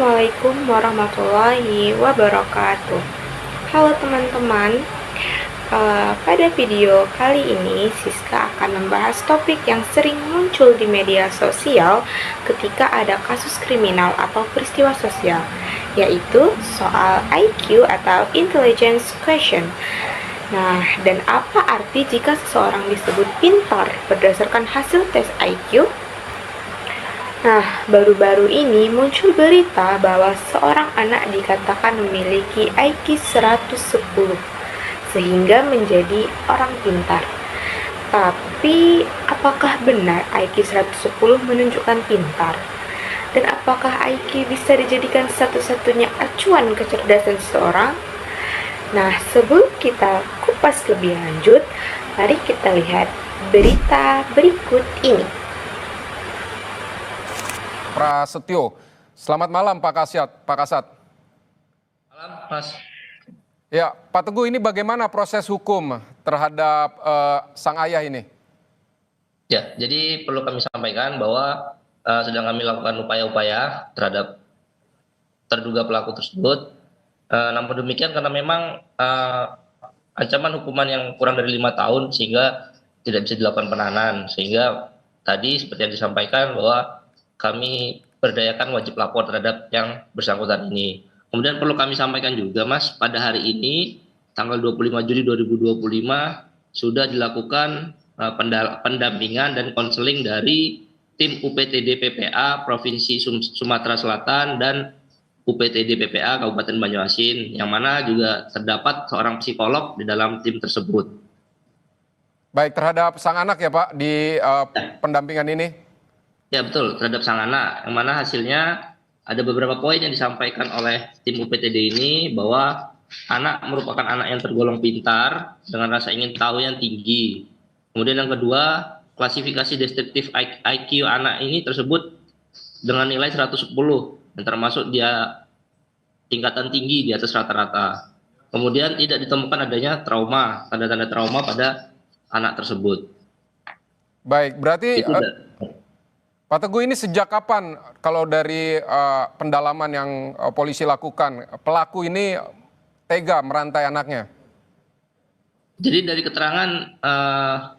Assalamualaikum warahmatullahi wabarakatuh. Halo teman-teman, pada video kali ini Siska akan membahas topik yang sering muncul di media sosial ketika ada kasus kriminal atau peristiwa sosial, yaitu soal IQ atau Intelligence Question. Nah, dan apa arti jika seseorang disebut pintar berdasarkan hasil tes IQ? Nah, baru-baru ini muncul berita bahwa seorang anak dikatakan memiliki IQ 110, sehingga menjadi orang pintar. Tapi, apakah benar IQ 110 menunjukkan pintar? Dan apakah IQ bisa dijadikan satu-satunya acuan kecerdasan seseorang? Nah, sebelum kita kupas lebih lanjut, mari kita lihat berita berikut ini. Prasetyo. Selamat malam Pak Kasat. Malam, Mas. Ya, Pak Teguh, ini bagaimana proses hukum terhadap sang ayah ini? Ya, jadi perlu kami sampaikan bahwa sedang kami lakukan upaya-upaya terhadap terduga pelaku tersebut. Namun demikian karena memang ancaman hukuman yang kurang dari 5 tahun sehingga tidak bisa dilakukan penahanan. Sehingga tadi seperti yang disampaikan bahwa kami berdayakan wajib lapor terhadap yang bersangkutan ini. Kemudian perlu kami sampaikan juga, Mas, pada hari ini tanggal 25 Juli 2025 sudah dilakukan pendampingan dan konseling dari tim UPTD PPA Provinsi Sumatera Selatan dan UPTD PPA Kabupaten Banyuasin, yang mana juga terdapat seorang psikolog di dalam tim tersebut. Baik, terhadap sang anak ya Pak di pendampingan ini? Ya betul, terhadap sang anak, yang mana hasilnya ada beberapa poin yang disampaikan oleh tim UPTD ini bahwa anak merupakan anak yang tergolong pintar dengan rasa ingin tahu yang tinggi. Kemudian yang kedua, klasifikasi deskriptif IQ anak ini tersebut dengan nilai 110, yang termasuk dia tingkatan tinggi di atas rata-rata. Kemudian tidak ditemukan adanya trauma, tanda-tanda trauma pada anak tersebut. Baik, berarti Itu Pak Teguh, ini sejak kapan kalau dari pendalaman yang polisi lakukan, pelaku ini tega merantai anaknya? Jadi dari keterangan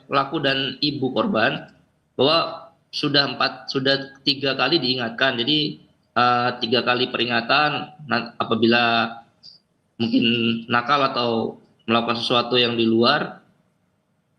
pelaku dan ibu korban bahwa sudah 3 kali diingatkan. Jadi 3 kali peringatan apabila mungkin nakal atau melakukan sesuatu yang di luar,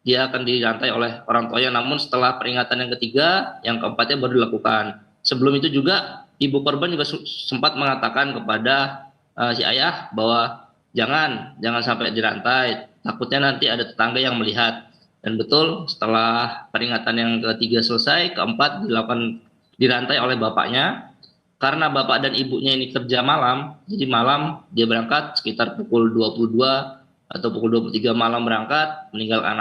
dia akan dirantai oleh orang tuanya. Namun setelah peringatan yang ketiga, yang keempatnya baru dilakukan. Sebelum itu juga ibu korban juga sempat mengatakan kepada si ayah bahwa jangan sampai dirantai, takutnya nanti ada tetangga yang melihat. Dan betul, setelah peringatan yang ketiga selesai, keempat dirantai oleh bapaknya. Karena bapak dan ibunya ini kerja malam, jadi malam dia berangkat sekitar pukul 22 atau pukul 23 malam berangkat, meninggalkan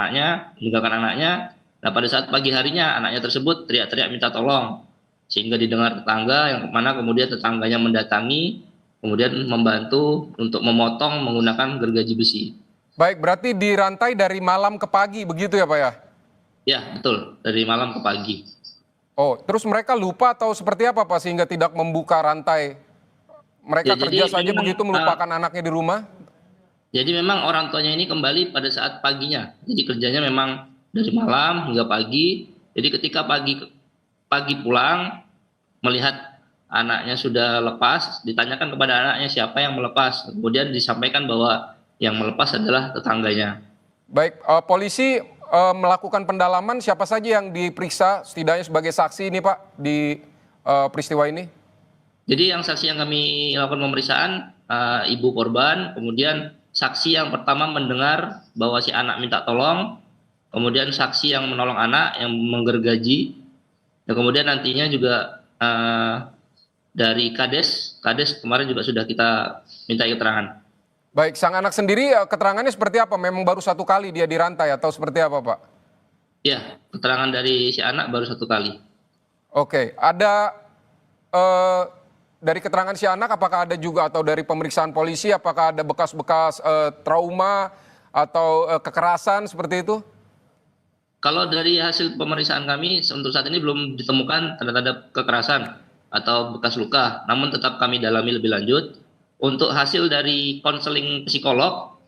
anaknya. Nah, pada saat pagi harinya anaknya tersebut teriak-teriak minta tolong, sehingga didengar tetangga, yang mana kemudian tetangganya mendatangi, kemudian membantu untuk memotong menggunakan gergaji besi. Baik, berarti dirantai dari malam ke pagi, begitu ya Pak ya? Ya, betul, dari malam ke pagi. Oh, terus mereka lupa atau seperti apa Pak sehingga tidak membuka rantai? Mereka Ya, kerja jadi saja memang, begitu melupakan anaknya di rumah? Jadi memang orang tuanya ini kembali pada saat paginya. Jadi kerjanya memang dari malam hingga pagi. Jadi ketika pagi pulang, melihat anaknya sudah lepas, ditanyakan kepada anaknya siapa yang melepas. Kemudian disampaikan bahwa yang melepas adalah tetangganya. Baik, polisi melakukan pendalaman siapa saja yang diperiksa setidaknya sebagai saksi ini Pak di peristiwa ini? Jadi yang saksi yang kami lakukan pemeriksaan, ibu korban, kemudian saksi yang pertama mendengar bahwa si anak minta tolong, kemudian saksi yang menolong anak yang menggergaji, dan kemudian nantinya juga dari Kades kemarin juga sudah kita minta keterangan. Baik, sang anak sendiri keterangannya seperti apa? Memang baru 1 kali dia dirantai atau seperti apa Pak? Ya, keterangan dari si anak baru 1 kali. Oke, ada dari keterangan si anak apakah ada juga atau dari pemeriksaan polisi apakah ada bekas-bekas trauma atau kekerasan seperti itu? Kalau dari hasil pemeriksaan kami untuk saat ini belum ditemukan tanda-tanda kekerasan. atau bekas luka, namun tetap kami dalami lebih lanjut. Untuk hasil dari konseling psikolog,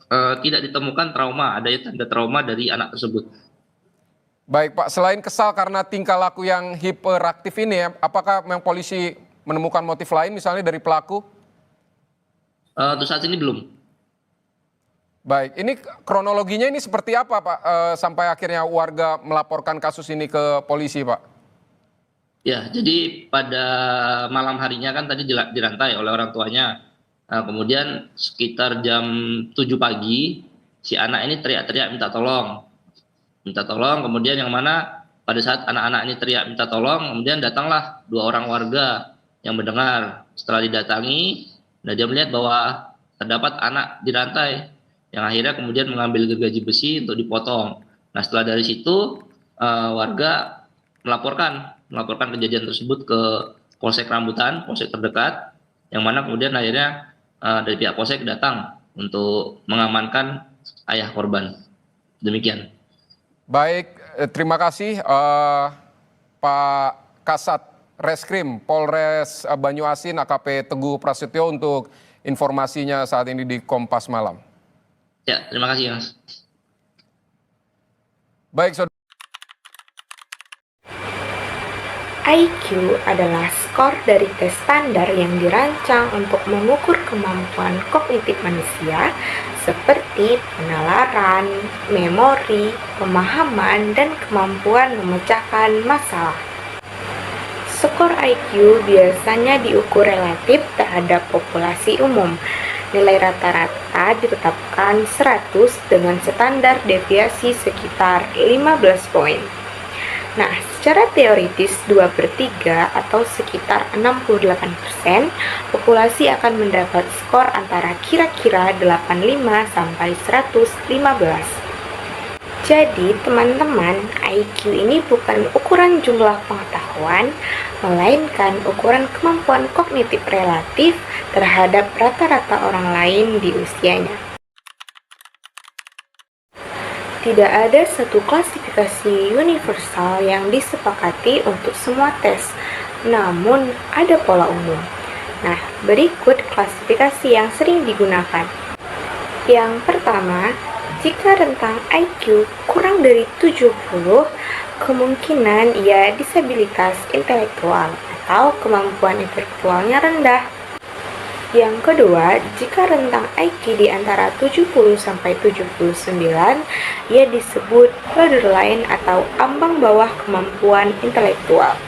tidak ditemukan trauma, adanya tanda trauma dari anak tersebut. Baik Pak, selain kesal karena tingkah laku yang hiperaktif ini ya, apakah memang polisi menemukan motif lain misalnya dari pelaku? Untuk saat ini belum. Baik, ini kronologinya ini seperti apa Pak, sampai akhirnya warga melaporkan kasus ini ke polisi Pak? Ya, jadi pada malam harinya kan tadi dirantai oleh orang tuanya. Kemudian sekitar jam 7 pagi, si anak ini teriak-teriak minta tolong. Minta tolong, kemudian yang mana pada saat anak-anak ini teriak minta tolong, kemudian datanglah 2 orang warga yang mendengar. Setelah didatangi, nah dia melihat bahwa terdapat anak dirantai, yang akhirnya kemudian mengambil gergaji besi untuk dipotong. Nah setelah dari situ warga melaporkan kejadian tersebut ke Polsek Rambutan, polsek terdekat, yang mana kemudian akhirnya dari pihak polsek datang untuk mengamankan ayah korban. Demikian. Baik, terima kasih Pak Kasat Reskrim Polres Banyuasin AKP Teguh Prasetyo untuk informasinya saat ini di Kompas Malam. Ya, terima kasih Mas. Baik, saudara. IQ adalah skor dari tes standar yang dirancang untuk mengukur kemampuan kognitif manusia seperti penalaran, memori, pemahaman, dan kemampuan memecahkan masalah. Skor IQ biasanya diukur relatif terhadap populasi umum. Nilai rata-rata ditetapkan 100 dengan standar deviasi sekitar 15 poin. Nah, secara teoritis 2/3 atau sekitar 68% populasi akan mendapat skor antara kira-kira 85 sampai 115. Jadi, teman-teman, IQ ini bukan ukuran jumlah pengetahuan, melainkan ukuran kemampuan kognitif relatif terhadap rata-rata orang lain di usianya. Tidak ada satu klasifikasi universal yang disepakati untuk semua tes, namun ada pola umum. Nah, berikut klasifikasi yang sering digunakan. Yang pertama, jika rentang IQ kurang dari 70, kemungkinan ia disabilitas intelektual atau kemampuan intelektualnya rendah. Yang kedua, jika rentang IQ di antara 70 sampai 79, ia disebut borderline atau ambang bawah kemampuan intelektual.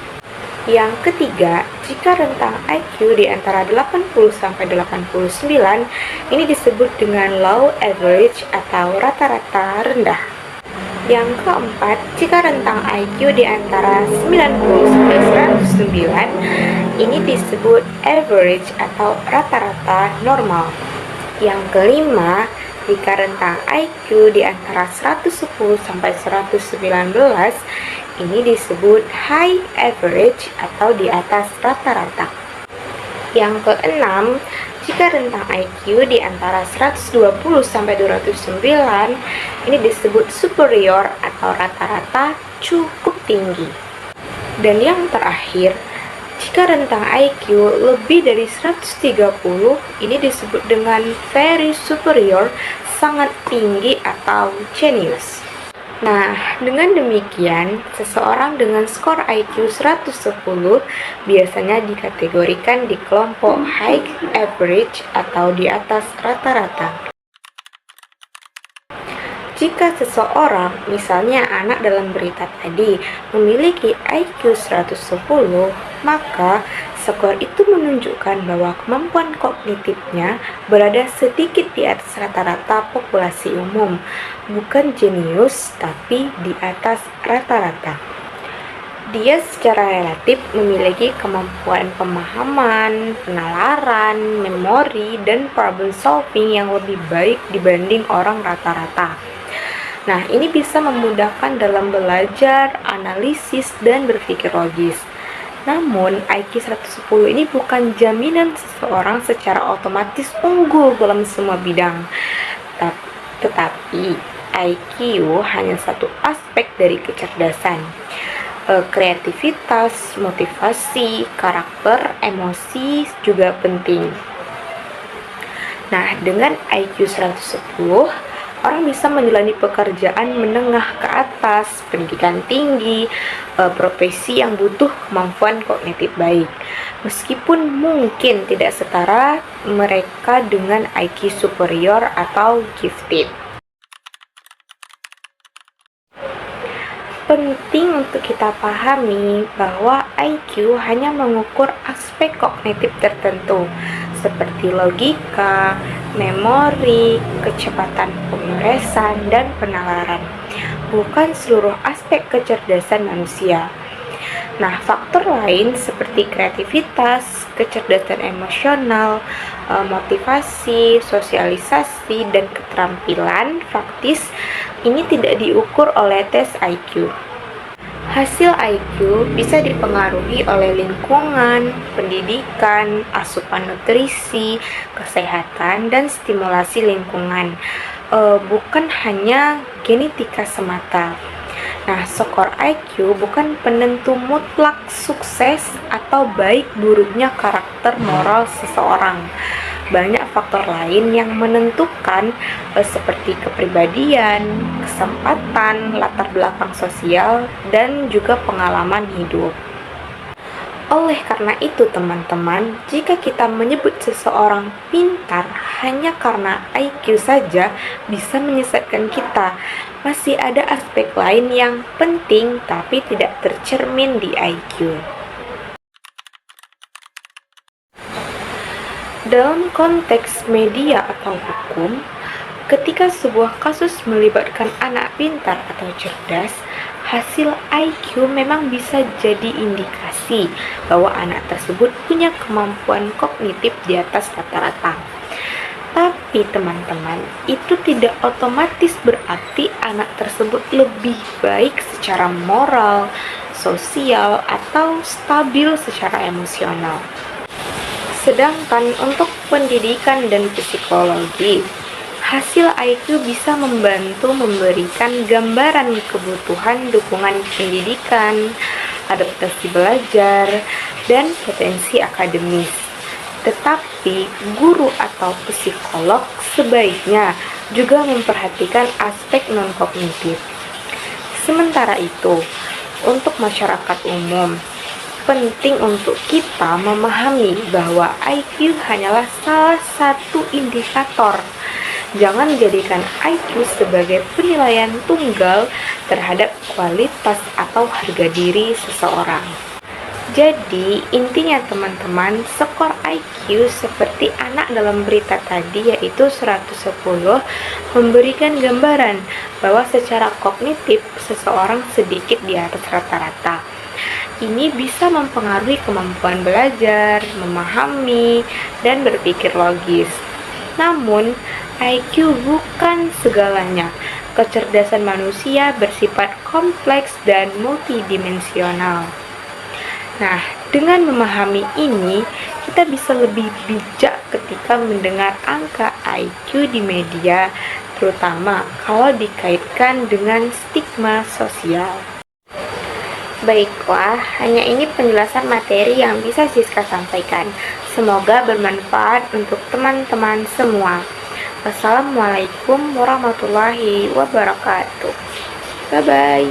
Yang ketiga, jika rentang IQ di antara 80 sampai 89, ini disebut dengan low average atau rata-rata rendah. Yang keempat, jika rentang IQ di antara 90 sampai 109, ini disebut average atau rata-rata normal. Yang kelima, jika rentang IQ di antara 110 sampai 119, ini disebut high average atau di atas rata-rata. Yang keenam, jika rentang IQ di antara 120 sampai 209, ini disebut superior atau rata-rata cukup tinggi. Dan yang terakhir, jika rentang IQ lebih dari 130, ini disebut dengan very superior, sangat tinggi atau genius. Nah, dengan demikian, seseorang dengan skor IQ 110 biasanya dikategorikan di kelompok high average atau di atas rata-rata. Jika seseorang, misalnya anak dalam berita tadi, memiliki IQ 110, maka skor itu menunjukkan bahwa kemampuan kognitifnya berada sedikit di atas rata-rata populasi umum, bukan jenius, tapi di atas rata-rata. Dia secara relatif memiliki kemampuan pemahaman, penalaran, memori, dan problem solving yang lebih baik dibanding orang rata-rata. Nah, ini bisa memudahkan dalam belajar, analisis, dan berpikir logis. Namun, IQ 110 ini bukan jaminan seseorang secara otomatis unggul dalam semua bidang. Tetapi, IQ hanya satu aspek dari kecerdasan. Kreativitas, motivasi, karakter, emosi juga penting. Nah, dengan IQ 110, orang bisa menjalani pekerjaan menengah ke atas, pendidikan tinggi, profesi yang butuh kemampuan kognitif baik. Meskipun mungkin tidak setara mereka dengan IQ superior atau gifted. Penting untuk kita pahami bahwa IQ hanya mengukur aspek kognitif tertentu, seperti logika, memori, kecepatan pengeresan, dan penalaran, bukan seluruh aspek kecerdasan manusia. Nah, faktor lain seperti kreativitas, kecerdasan emosional, motivasi, sosialisasi, dan keterampilan praktis ini tidak diukur oleh tes IQ. Hasil IQ bisa dipengaruhi oleh lingkungan, pendidikan, asupan nutrisi, kesehatan, dan stimulasi lingkungan, bukan hanya genetika semata. Nah, skor IQ bukan penentu mutlak sukses atau baik buruknya karakter moral seseorang. Banyak faktor lain yang menentukan, seperti kepribadian, kesempatan, latar belakang sosial, dan juga pengalaman hidup. Oleh karena itu teman-teman, jika kita menyebut seseorang pintar hanya karena IQ saja bisa menyesatkan kita. Masih ada aspek lain yang penting tapi tidak tercermin di IQ. Dalam konteks media atau hukum, ketika sebuah kasus melibatkan anak pintar atau cerdas, hasil IQ memang bisa jadi indikasi bahwa anak tersebut punya kemampuan kognitif di atas rata-rata. Tapi teman-teman, itu tidak otomatis berarti anak tersebut lebih baik secara moral, sosial, atau stabil secara emosional. Sedangkan untuk pendidikan dan psikologi, hasil IQ bisa membantu memberikan gambaran kebutuhan dukungan pendidikan, adaptasi belajar, dan potensi akademis. Tetapi guru atau psikolog sebaiknya juga memperhatikan aspek non-kognitif. Sementara itu, untuk masyarakat umum, penting untuk kita memahami bahwa IQ hanyalah salah satu indikator. Jangan jadikan IQ sebagai penilaian tunggal terhadap kualitas atau harga diri seseorang. Jadi, intinya teman-teman, skor IQ seperti anak dalam berita tadi yaitu 110 memberikan gambaran bahwa secara kognitif seseorang sedikit di atas rata-rata. Ini bisa mempengaruhi kemampuan belajar, memahami, dan berpikir logis. Namun, IQ bukan segalanya. Kecerdasan manusia bersifat kompleks dan multidimensional. Nah, dengan memahami ini, kita bisa lebih bijak ketika mendengar angka IQ di media, terutama kalau dikaitkan dengan stigma sosial. Baiklah, hanya ini penjelasan materi yang bisa Siska sampaikan. Semoga bermanfaat untuk teman-teman semua. Wassalamualaikum warahmatullahi wabarakatuh. Bye-bye.